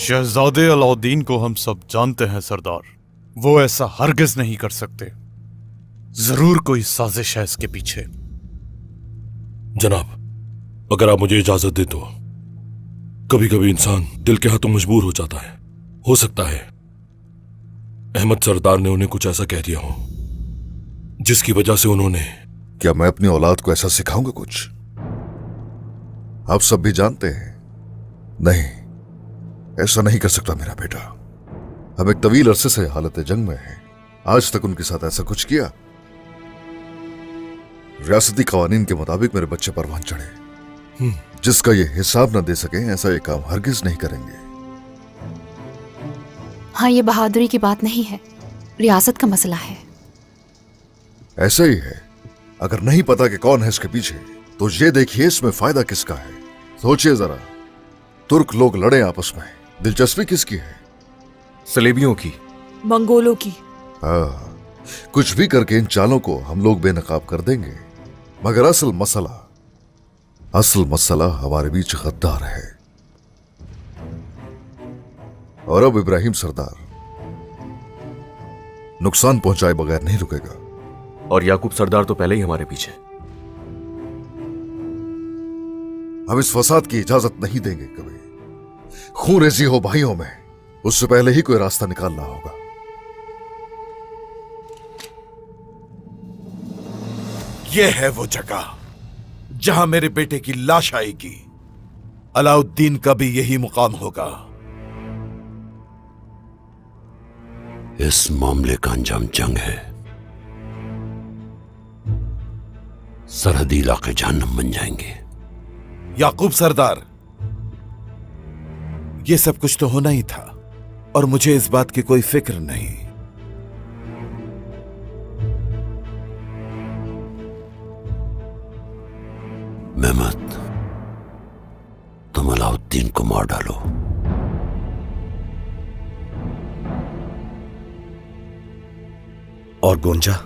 शहजादे अलाउद्दीन को हम सब जानते हैं सरदार। वो ऐसा हरगिज नहीं कर सकते। जरूर कोई साजिश है इसके पीछे। जनाब, अगर आप मुझे इजाजत दे तो कभी कभी इंसान दिल के हाथों मजबूर हो जाता है। हो सकता है अहमद सरदार ने उन्हें कुछ ऐसा कह दिया हो जिसकी वजह से उन्होंने। क्या मैं अपनी औलाद को ऐसा सिखाऊंगा कुछ? आप सब भी जानते हैं। नहीं, ऐसा नहीं कर सकता मेरा बेटा। हम एक तवील अरसे से हालत जंग में हैं। आज तक उनके साथ ऐसा कुछ किया? रियासती कवानीन के मुताबिक मेरे बच्चे परवान चढ़े। जिसका ये हिसाब न दे सके ऐसा ये काम हरगिज नहीं करेंगे। हाँ, ये बहादुरी की बात नहीं है, रियासत का मसला है। ऐसा ही है। अगर नहीं पता कि कौन है इसके पीछे तो ये देखिए इसमें फायदा किसका है। सोचिए जरा, तुर्क लोग लड़े आपस में, दिलचस्पी किसकी है? सलेबियों की, मंगोलों की। हाँ, कुछ भी करके इन चालों को हम लोग बेनकाब कर देंगे। मगर असल मसला हमारे बीच गद्दार है। और अब इब्राहिम सरदार नुकसान पहुंचाए बगैर नहीं रुकेगा। और याकूब सरदार तो पहले ही हमारे पीछे। हम इस फसाद की इजाजत नहीं देंगे कभी। खून रेजी हो भाइयों में, उससे पहले ही कोई रास्ता निकालना होगा। यह है वो जगह जहां मेरे बेटे की लाश आएगी। अलाउद्दीन का भी यही मुकाम होगा। इस मामले का अंजाम जंग है। सरहदी इलाके जहन्नम बन जाएंगे। याकूब सरदार, यह सब कुछ तो होना ही था और मुझे इस बात की कोई फिक्र नहीं। मेहमद, तुम अलाउद्दीन को मार डालो। और गोंजा?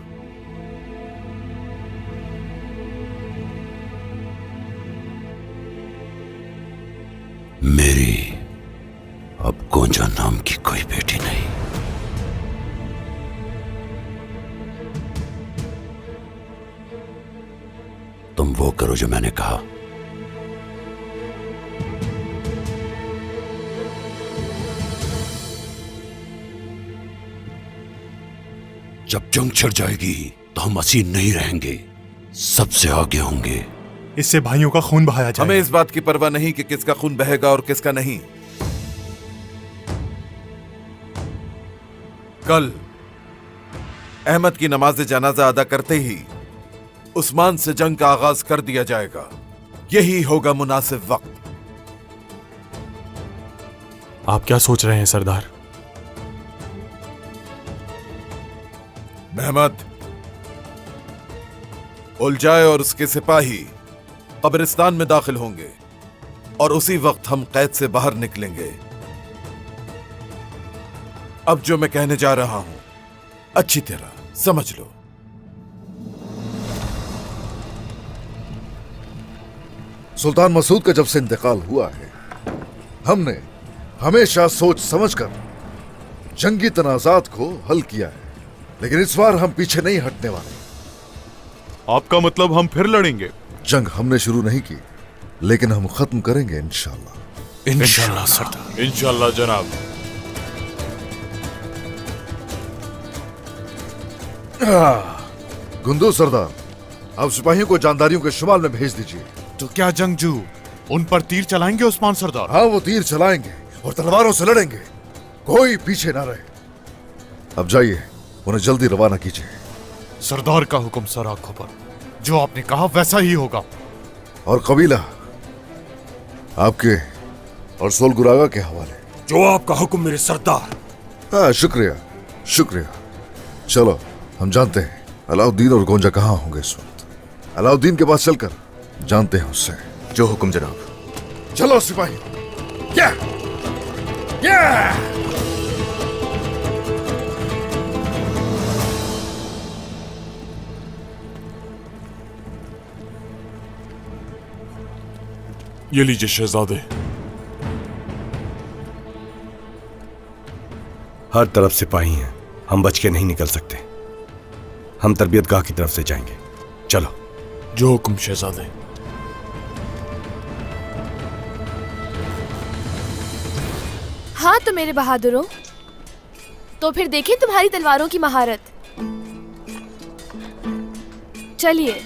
मेरी अब गोंजा नाम की कोई बेटी नहीं। तुम वो करो जो मैंने कहा। जब जंग छिड़ जाएगी तो हम असीर नहीं रहेंगे, सबसे आगे होंगे। इससे भाइयों का खून बहाया जाए। हमें इस बात की परवाह नहीं कि किसका खून बहेगा और किसका नहीं। कल अहमद की नमाज जनाजा अदा करते ही उस्मान से जंग का आगाज कर दिया जाएगा। यही होगा मुनासिब वक्त। आप क्या सोच रहे हैं सरदार? महमद, उलझाए और उसके सिपाही कब्रिस्तान में दाखिल होंगे और उसी वक्त हम कैद से बाहर निकलेंगे। अब जो मैं कहने जा रहा हूं अच्छी तरह समझ लो। सुल्तान मसूद का जब से इंतकाल हुआ है, हमने हमेशा सोच समझकर जंगी तनाजात को हल किया है, लेकिन इस बार हम पीछे नहीं हटने वाले। आपका मतलब हम फिर लड़ेंगे? जंग हमने शुरू नहीं की, लेकिन हम खत्म करेंगे इंशाल्लाह। इंशाल्लाह सरदार। इंशाल्लाह जनाब। गुंदू सरदार, आप सिपाहियों को जानदारियों के शुमाल में भेज दीजिए। तो क्या जंगजू उन पर तीर चलाएंगे उस्मान सरदार? हाँ, वो तीर चलाएंगे और तलवारों से लड़ेंगे। कोई पीछे ना रहे। अब जाइए, उन्हें जल्दी रवाना कीजिए। सरदार का हुक्म सर आंखों पर। जो आपने कहा वैसा ही होगा। और कबीला आपके और सोलगुरागा के हवाले। जो आपका हुक्म मेरे सरदार। हाँ, शुक्रिया शुक्रिया। चलो, हम जानते हैं अलाउद्दीन और गोंजा कहाँ होंगे इस वक्त। अलाउद्दीन के पास चलकर जानते हैं उससे। जो हुक्म जनाब। चलो सिपाही। क्या ये लीजिए शहजादे। हर तरफ सिपाही हैं, हम बच के नहीं निकल सकते। हम तरबियत गाह की तरफ से जाएंगे। चलो। जो हुक्म शहजादे। हाँ तो मेरे बहादुरों, तो फिर देखें तुम्हारी तलवारों की महारत। चलिए।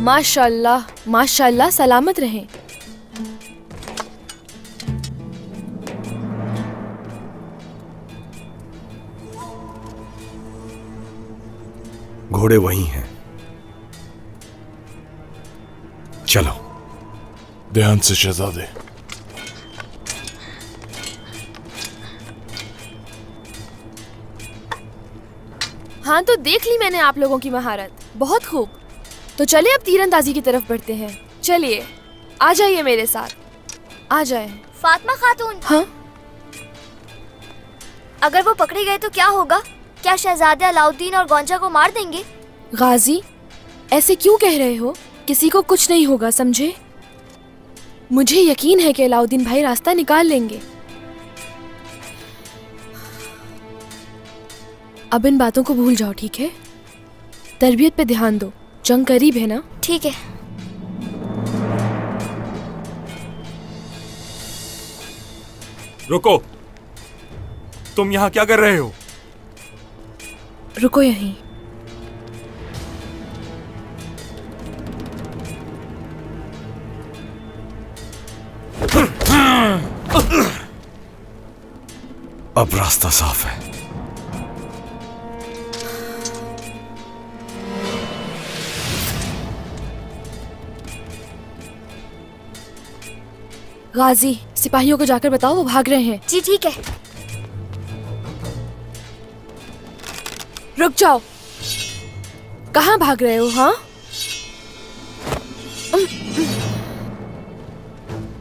माशाल्लाह माशाल्लाह, सलामत रहें। घोड़े वहीं हैं। चलो। ध्यान से शहजादे। हाँ तो देख ली मैंने आप लोगों की महारत, बहुत खूब। तो चले अब तीरंदाजी की तरफ बढ़ते हैं। चलिए, आ जाइए मेरे साथ, आ जाए। फातिमा खातून। हाँ? अगर वो पकड़े गए तो क्या होगा? क्या शहजादे अलाउद्दीन और गौंजा को मार देंगे? गाजी, ऐसे क्यों कह रहे हो? किसी को कुछ नहीं होगा, समझे? मुझे यकीन है कि अलाउद्दीन भाई रास्ता निकाल लेंगे। अब इन बातों को भूल जाओ, ठीक है? तरबियत पे ध्यान दो, जंग करीब है ना? ठीक है। रुको, तुम यहाँ क्या कर रहे हो? रुको यहीं। अब रास्ता साफ है। गाजी, सिपाहियों को जाकर बताओ वो भाग रहे हैं। जी ठीक है। रुक जाओ, कहाँ भाग रहे हो? हाँ,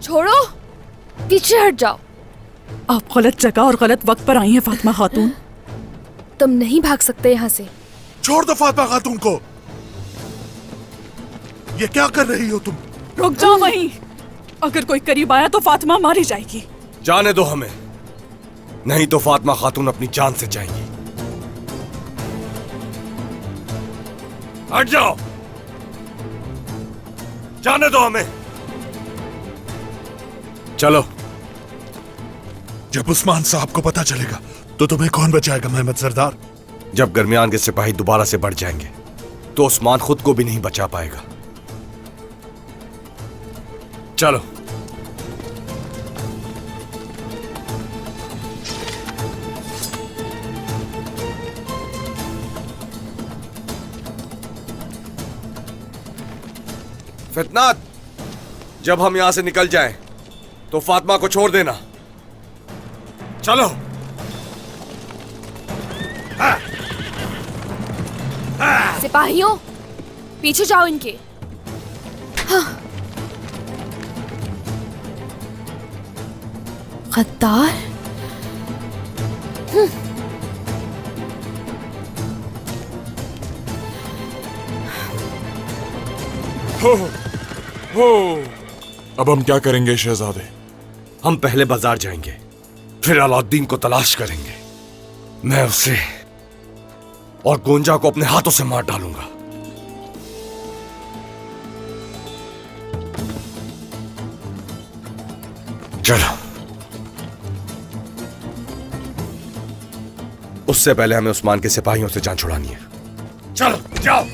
छोड़ो, पीछे हट जाओ। आप गलत जगह और गलत वक्त पर आई हैं फातिमा खातून। तुम नहीं भाग सकते यहाँ से। छोड़ दो फातिमा खातून को। ये क्या कर रही हो तुम? रुक जाओ वहीं। अगर कोई करीब आया तो फातिमा मारी जाएगी। जाने दो हमें, नहीं तो फातिमा खातून अपनी जान से जाएंगी। हट जाओ, जाने दो हमें। चलो। जब उस्मान साहब को पता चलेगा तो तुम्हें कौन बचाएगा महमद सरदार? जब दरमियान के सिपाही दोबारा से बढ़ जाएंगे तो उस्मान खुद को भी नहीं बचा पाएगा। चलो। फितनात, जब हम यहां से निकल जाएं तो फातिमा को छोड़ देना। चलो। सिपाहियों, पीछे जाओ इनके। हाँ। गद्दार। हो, अब हम क्या करेंगे शहजादे? हम पहले बाजार जाएंगे, फिर अलाउद्दीन को तलाश करेंगे। मैं उसे और गोंजा को अपने हाथों से मार डालूंगा। चलो। उससे पहले हमें उस्मान के सिपाहियों से जान छुड़ानी है। चलो जाओ।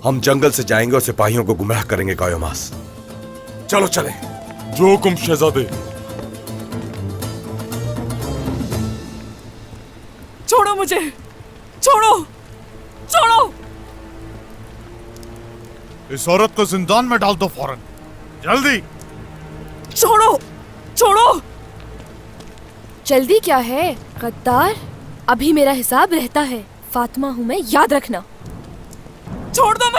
हम जंगल से जाएंगे और सिपाहियों को गुमराह करेंगे कायोमास। चलो चले। जो हुक्म शहजादे। छोड़ो मुझे, छोड़ो, छोड़ो। इस औरत को जिंदान में डाल दो फौरन, जल्दी। छोड़ो, छोड़ो। जल्दी क्या है गद्दार? अभी मेरा हिसाब रहता है। फातिमा हूं मैं, याद रखना। छोड़ दो।